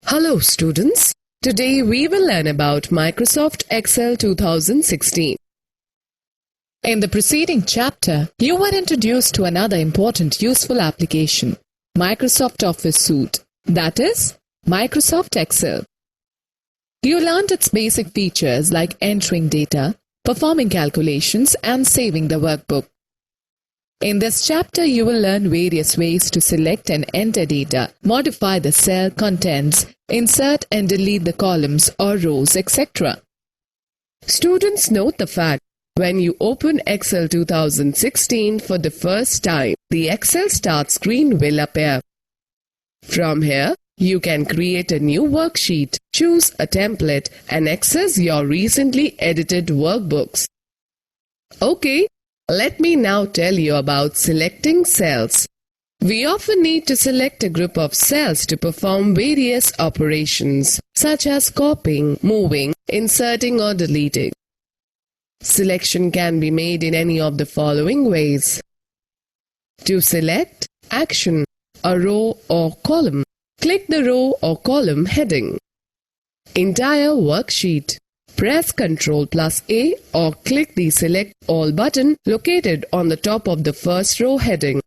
Hello students, today we will learn about Microsoft Excel 2016. In the preceding chapter, you were introduced to another important useful application, Microsoft Office Suite, that is, Microsoft Excel. You learned its basic features like entering data, performing calculations, and saving the workbook. In this chapter, you will learn various ways to select and enter data, modify the cell contents, insert and delete the columns or rows, etc. Students, note the fact, when you open Excel 2016 for the first time, the Excel Start screen will appear. From here, you can create a new worksheet, choose a template, and access your recently edited workbooks. Okay, let me now tell you about selecting cells. We often need to select a group of cells to perform various operations, such as copying, moving, inserting, or deleting. Selection can be made in any of the following ways. To select, action, a row or column. Click the row or column heading. Entire worksheet. Press Ctrl+A or click the Select All button located on the top of the first row heading.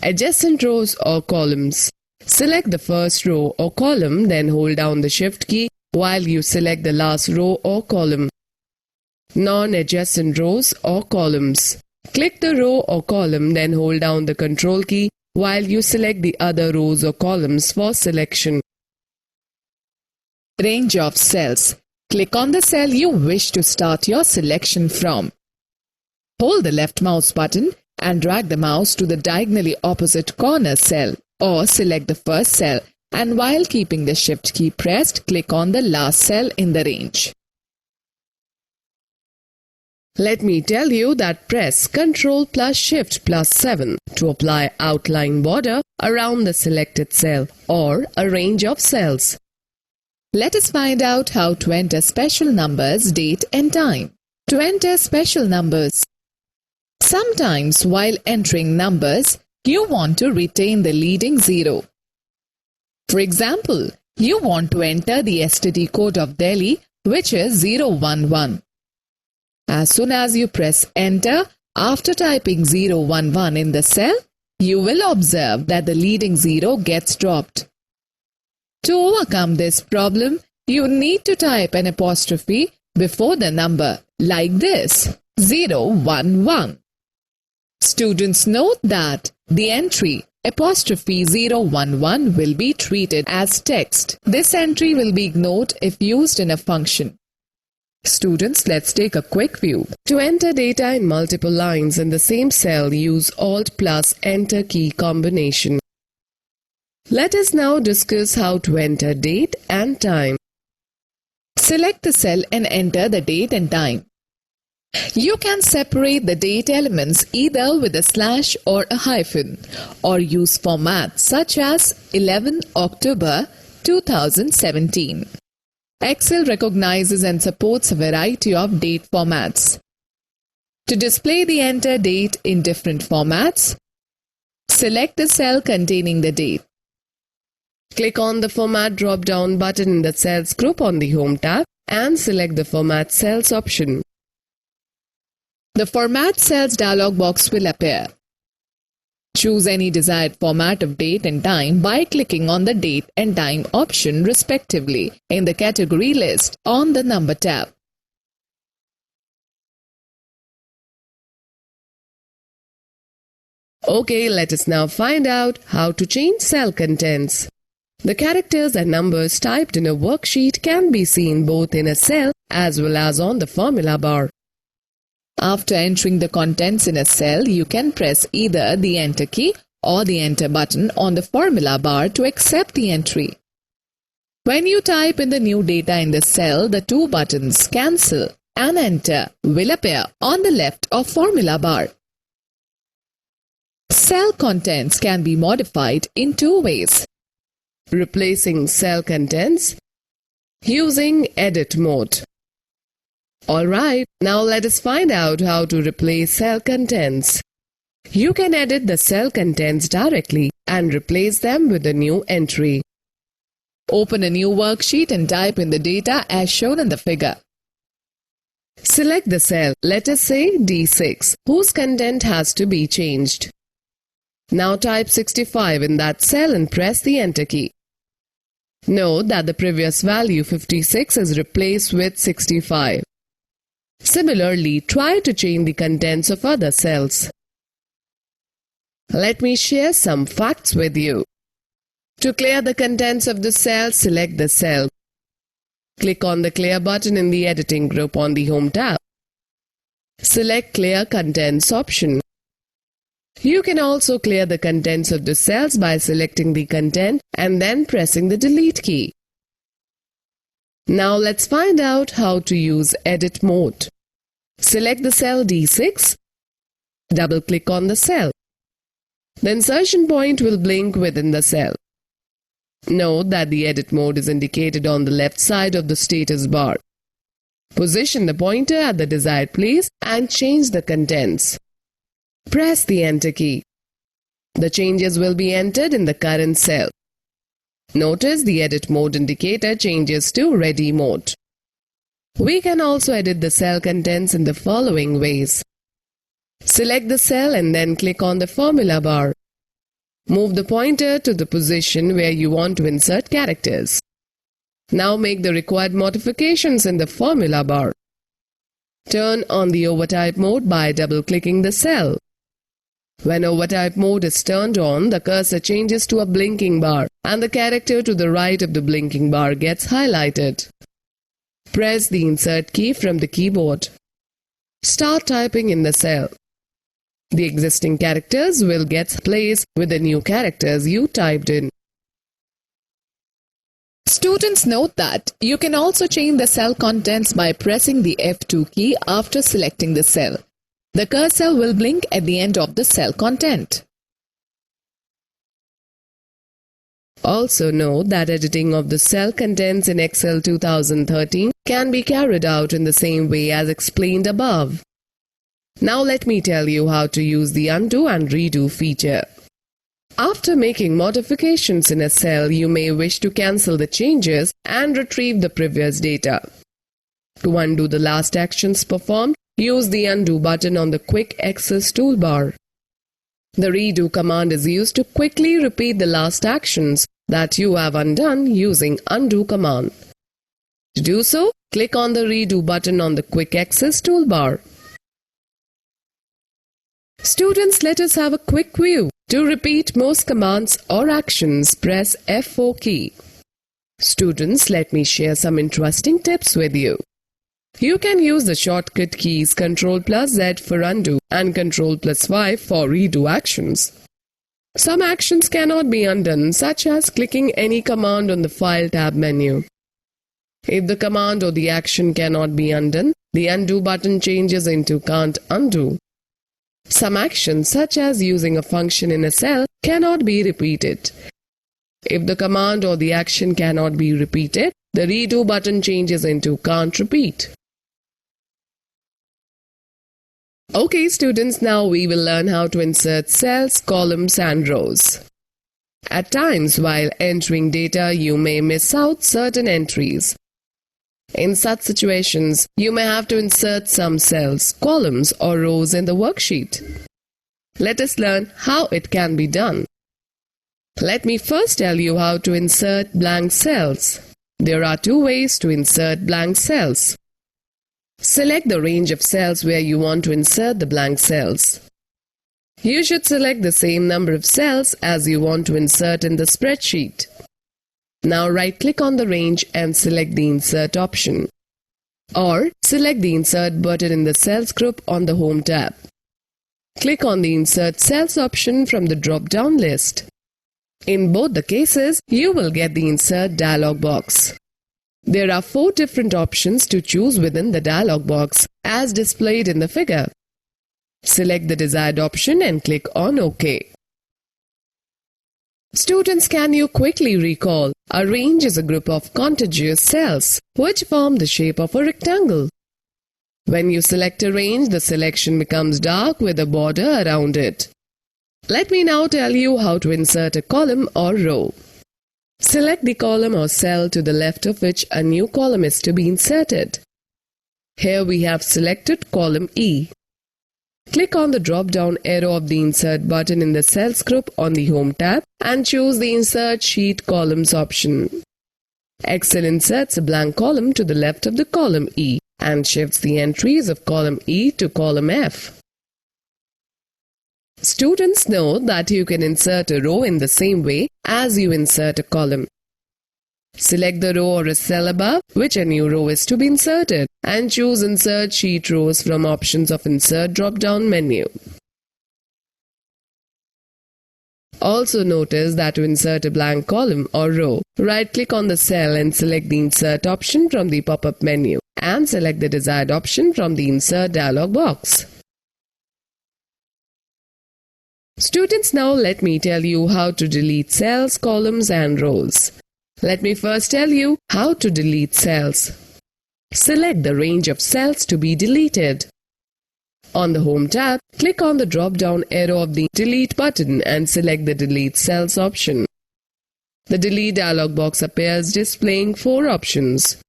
Adjacent rows or columns. Select the first row or column, then hold down the Shift key while you select the last row or column. Non-adjacent rows or columns. Click the row or column, then hold down the Control key while you select the other rows or columns for selection. Range of cells. Click on the cell you wish to start your selection from. Hold the left mouse button and drag the mouse to the diagonally opposite corner cell or select the first cell, and while keeping the Shift key pressed, click on the last cell in the range. Let me tell you that press Ctrl+Shift+7 to apply outline border around the selected cell or a range of cells. Let us find out how to enter special numbers, date and time. To enter special numbers. Sometimes while entering numbers, you want to retain the leading zero. For example, you want to enter the STD code of Delhi, which is 011. As soon as you press enter, after typing 011 in the cell, you will observe that the leading zero gets dropped. To overcome this problem, you need to type an apostrophe before the number, like this, 011. Students, note that the entry apostrophe 011 will be treated as text. This entry will be ignored if used in a function. Students, let's take a quick view. To enter data in multiple lines in the same cell, use Alt+Enter key combination. Let us now discuss how to enter date and time. Select the cell and enter the date and time. You can separate the date elements either with a slash or a hyphen, or use formats such as 11 October 2017. Excel recognizes and supports a variety of date formats. To display the enter date in different formats, select the cell containing the date. Click on the Format drop-down button in the Cells group on the Home tab and select the Format Cells option. The Format Cells dialog box will appear. Choose any desired format of date and time by clicking on the Date and Time option respectively in the category list on the Number tab. Okay, let us now find out how to change cell contents. The characters and numbers typed in a worksheet can be seen both in a cell as well as on the formula bar. After entering the contents in a cell, you can press either the Enter key or the Enter button on the formula bar to accept the entry. When you type in the new data in the cell, the two buttons Cancel and Enter will appear on the left of formula bar. Cell contents can be modified in two ways. Replacing cell contents using Edit mode. Alright, now let us find out how to replace cell contents. You can edit the cell contents directly and replace them with a new entry. Open a new worksheet and type in the data as shown in the figure. Select the cell, let us say D6, whose content has to be changed. Now type 65 in that cell and press the Enter key. Note that the previous value 56 is replaced with 65. Similarly, try to change the contents of other cells. Let me share some facts with you. To clear the contents of the cell, select the cell. Click on the Clear button in the Editing group on the Home tab. Select Clear Contents option. You can also clear the contents of the cells by selecting the content and then pressing the Delete key. Now let's find out how to use Edit mode. Select the cell D6. Double-click on the cell. The insertion point will blink within the cell. Note that the edit mode is indicated on the left side of the status bar. Position the pointer at the desired place and change the contents. Press the Enter key. The changes will be entered in the current cell. Notice the edit mode indicator changes to Ready mode. We can also edit the cell contents in the following ways. Select the cell and then click on the formula bar. Move the pointer to the position where you want to insert characters. Now make the required modifications in the formula bar. Turn on the overtype mode by double-clicking the cell. When overtype mode is turned on, the cursor changes to a blinking bar and the character to the right of the blinking bar gets highlighted. Press the Insert key from the keyboard. Start typing in the cell. The existing characters will get placed with the new characters you typed in. Students, note that you can also change the cell contents by pressing the F2 key after selecting the cell. The cursor will blink at the end of the cell content. Also note that editing of the cell contents in Excel 2013 can be carried out in the same way as explained above. Now let me tell you how to use the Undo and Redo feature. After making modifications in a cell, you may wish to cancel the changes and retrieve the previous data. To undo the last actions performed, use the Undo button on the Quick Access toolbar. The Redo command is used to quickly repeat the last actions that you have undone using Undo command. To do so, click on the Redo button on the Quick Access toolbar. Students, let us have a quick view. To repeat most commands or actions, press F4 key. Students, let me share some interesting tips with you. You can use the shortcut keys Ctrl+Z for undo and Ctrl+Y for redo actions. Some actions cannot be undone, such as clicking any command on the File tab menu. If the command or the action cannot be undone, the Undo button changes into Can't Undo. Some actions, such as using a function in a cell, cannot be repeated. If the command or the action cannot be repeated, the Redo button changes into Can't Repeat. Okay students, now we will learn how to insert cells, columns and rows. At times, while entering data, you may miss out certain entries. In such situations, you may have to insert some cells, columns or rows in the worksheet. Let us learn how it can be done. Let me first tell you how to insert blank cells. There are two ways to insert blank cells. Select the range of cells where you want to insert the blank cells. You should select the same number of cells as you want to insert in the spreadsheet. Now right-click on the range and select the Insert option. Or select the Insert button in the Cells group on the Home tab. Click on the Insert Cells option from the drop-down list. In both the cases, you will get the Insert dialog box. There are 4 different options to choose within the dialog box as displayed in the figure. Select the desired option and click on OK. Students, can you quickly recall? A range is a group of contiguous cells which form the shape of a rectangle. When you select a range, the selection becomes dark with a border around it. Let me now tell you how to insert a column or row. Select the column or cell to the left of which a new column is to be inserted. Here we have selected column E. Click on the drop-down arrow of the Insert button in the Cells group on the Home tab and choose the Insert Sheet Columns option. Excel inserts a blank column to the left of the column E and shifts the entries of column E to column F. Students know that you can insert a row in the same way as you insert a column. Select the row or a cell above which a new row is to be inserted and choose Insert Sheet Rows from options of Insert drop-down menu. Also notice that to insert a blank column or row, right-click on the cell and select the Insert option from the pop-up menu and select the desired option from the Insert dialog box. Students, now let me tell you how to delete cells, columns and rows. Let me first tell you how to delete cells. Select the range of cells to be deleted. On the Home tab, click on the drop-down arrow of the Delete button and select the Delete Cells option. The Delete dialog box appears displaying 4 options.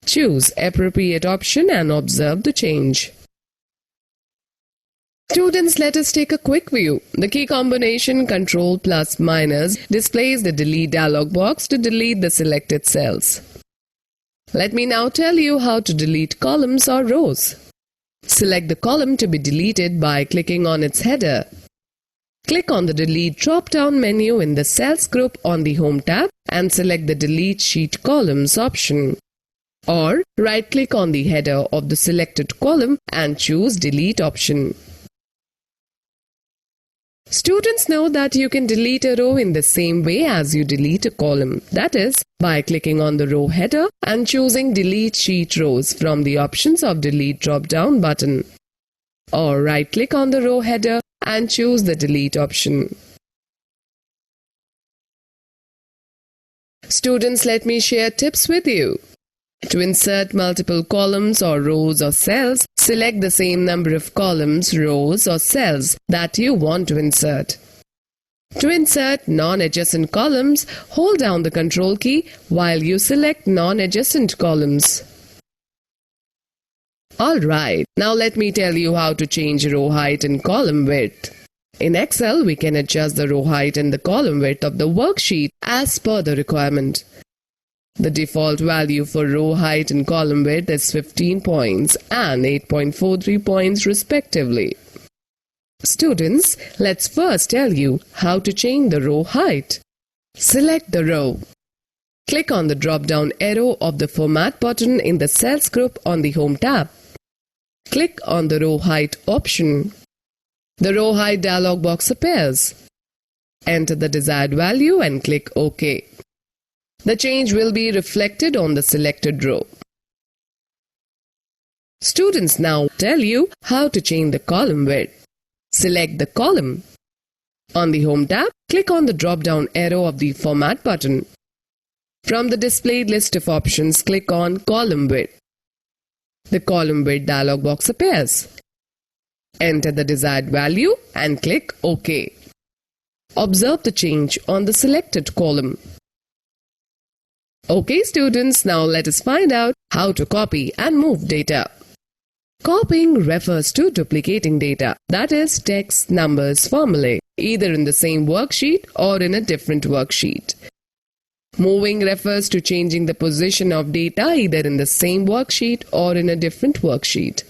Choose appropriate option and observe the change. Students, let us take a quick view. The key combination Ctrl plus minus displays the Delete dialog box to delete the selected cells. Let me now tell you how to delete columns or rows. Select the column to be deleted by clicking on its header. Click on the Delete drop-down menu in the Cells group on the Home tab and select the Delete Sheet Columns option. Or right-click on the header of the selected column and choose Delete option. Students know that you can delete a row in the same way as you delete a column. That is, by clicking on the row header and choosing Delete Sheet Rows from the options of Delete drop-down button. Or right-click on the row header and choose the Delete option. Students, let me share tips with you. To insert multiple columns or rows or cells, select the same number of columns, rows or cells that you want to insert. To insert non-adjacent columns, hold down the Ctrl key while you select non-adjacent columns. Alright, now let me tell you how to change row height and column width. In Excel, we can adjust the row height and the column width of the worksheet as per the requirement. The default value for row height and column width is 15 points and 8.43 points respectively. Students, let's first tell you how to change the row height. Select the row. Click on the drop-down arrow of the Format button in the Cells group on the Home tab. Click on the Row Height option. The Row Height dialog box appears. Enter the desired value and click OK. The change will be reflected on the selected row. Students, now tell you how to change the column width. Select the column. On the Home tab, click on the drop-down arrow of the Format button. From the displayed list of options, click on Column Width. The column width dialog box appears. Enter the desired value and click OK. Observe the change on the selected column. Okay, students, now let us find out how to copy and move data. Copying refers to duplicating data, that is, text, numbers, formulae, either in the same worksheet or in a different worksheet. Moving refers to changing the position of data either in the same worksheet or in a different worksheet.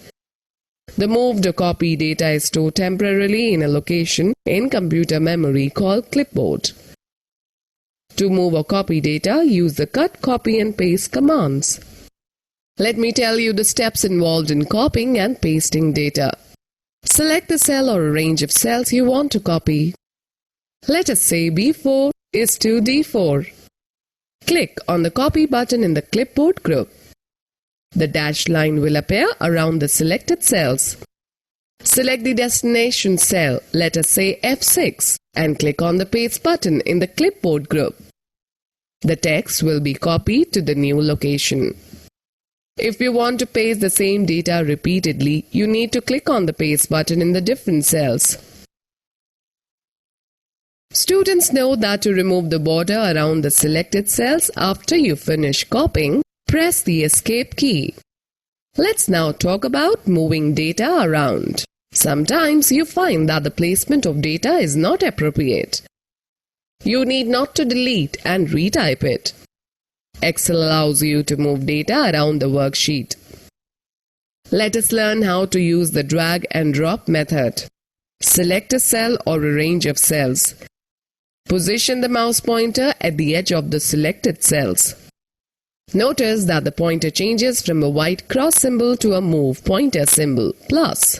The moved or copied data is stored temporarily in a location in computer memory called clipboard. To move or copy data, use the cut, copy and paste commands. Let me tell you the steps involved in copying and pasting data. Select the cell or a range of cells you want to copy. Let us say B4 is to D4. Click on the Copy button in the Clipboard group. The dashed line will appear around the selected cells. Select the destination cell, let us say F6, and click on the Paste button in the Clipboard group. The text will be copied to the new location. If you want to paste the same data repeatedly, you need to click on the Paste button in the different cells. Students know that to remove the border around the selected cells after you finish copying, press the Escape key. Let's now talk about moving data around. Sometimes you find that the placement of data is not appropriate. You need not to delete and retype it. Excel allows you to move data around the worksheet. Let us learn how to use the drag and drop method. Select a cell or a range of cells. Position the mouse pointer at the edge of the selected cells. Notice that the pointer changes from a white cross symbol to a move pointer symbol, plus.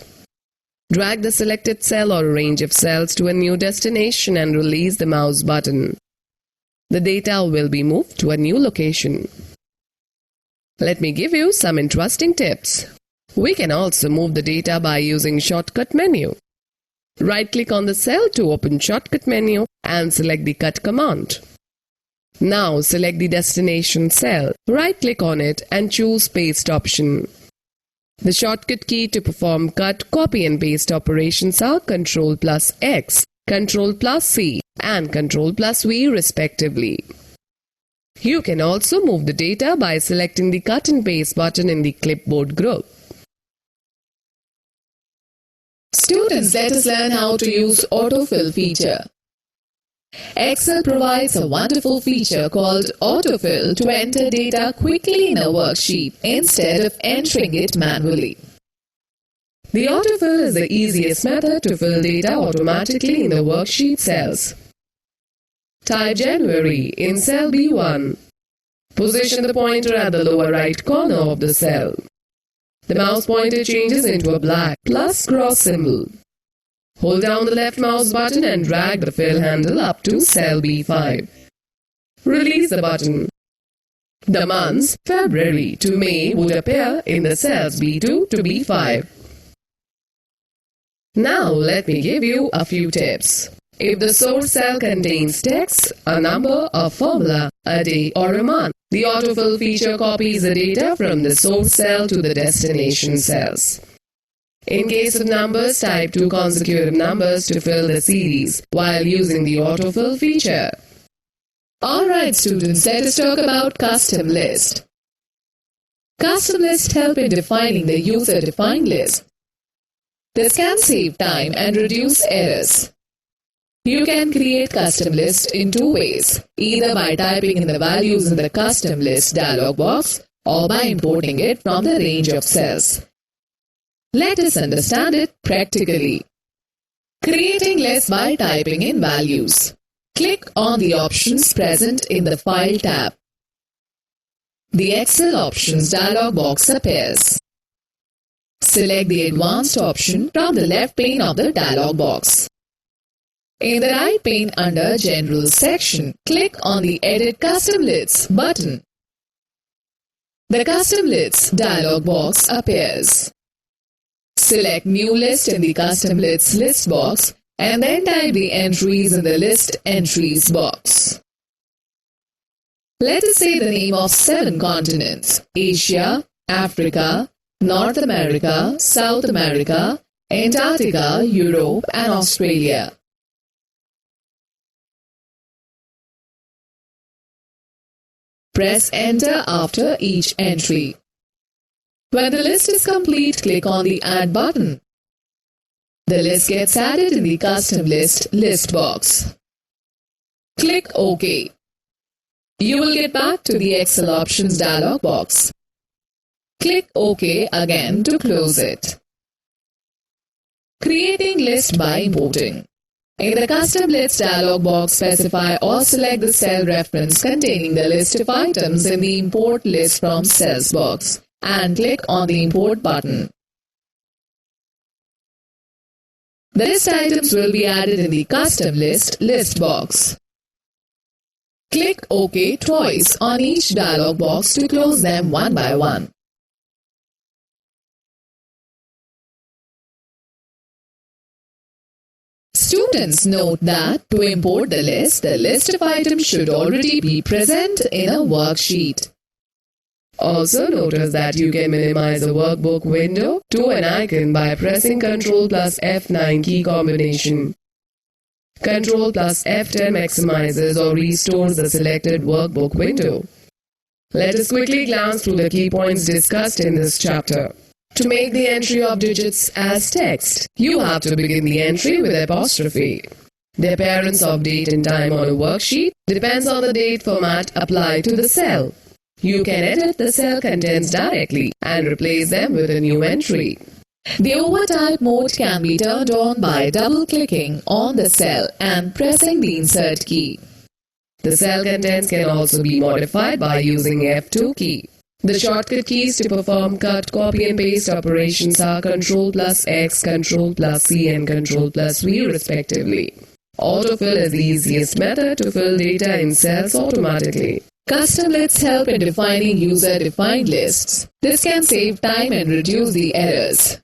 Drag the selected cell or range of cells to a new destination and release the mouse button. The data will be moved to a new location. Let me give you some interesting tips. We can also move the data by using shortcut menu. Right-click on the cell to open shortcut menu and select the cut command. Now select the destination cell, right-click on it and choose Paste option. The shortcut key to perform cut, copy and paste operations are Ctrl+X, Ctrl+C and Ctrl+V respectively. You can also move the data by selecting the Cut and Paste button in the clipboard group. Students, let us learn how to use autofill feature. Excel provides a wonderful feature called autofill to enter data quickly in a worksheet instead of entering it manually. The autofill is the easiest method to fill data automatically in the worksheet cells. Type January in cell B1. Position the pointer at the lower right corner of the cell. The mouse pointer changes into a black plus cross symbol. Hold down the left mouse button and drag the fill handle up to cell B5. Release the button. The months February to May would appear in the cells B2 to B5. Now let me give you a few tips. If the source cell contains text, a number, a formula, a day or a month, the autofill feature copies the data from the source cell to the destination cells. In case of numbers, type 2 consecutive numbers to fill the series while using the autofill feature. Alright students, let us talk about custom list. Custom list help in defining the user-defined list. This can save time and reduce errors. You can create custom list in two ways, either by typing in the values in the custom list dialog box or by importing it from the range of cells. Let us understand it practically. Creating list by typing in values. Click on the options present in the File tab. The Excel Options dialog box appears. Select the Advanced option from the left pane of the dialog box. In the right pane under General section, click on the Edit Custom Lists button. The Custom Lists dialog box appears. Select New List in the Custom Lists list box and then type the entries in the List Entries box. Let us say the name of 7 continents: Asia, Africa, North America, South America, Antarctica, Europe and Australia. Press Enter after each entry. When the list is complete, click on the Add button. The list gets added in the Custom List list box. Click OK. You will get back to the Excel Options dialog box. Click OK again to close it. Creating list by importing. In the Custom List dialog box, specify or select the cell reference containing the list of items in the Import List from Cells box and click on the Import button. The list items will be added in the Custom List list box. Click OK twice on each dialog box to close them one by one. Students, note that to import the list of items should already be present in a worksheet. Also notice that you can minimize a workbook window to an icon by pressing Ctrl plus F9 key combination. Ctrl plus F10 maximizes or restores the selected workbook window. Let us quickly glance through the key points discussed in this chapter. To make the entry of digits as text, you have to begin the entry with apostrophe. The appearance of date and time on a worksheet depends on the date format applied to the cell. You can edit the cell contents directly and replace them with a new entry. The overtype mode can be turned on by double-clicking on the cell and pressing the insert key. The cell contents can also be modified by using F2 key. The shortcut keys to perform cut, copy and paste operations are Ctrl plus X, Ctrl plus C and Ctrl plus V respectively. Autofill is the easiest method to fill data in cells automatically. Custom lists help in defining user-defined lists. This can save time and reduce the errors.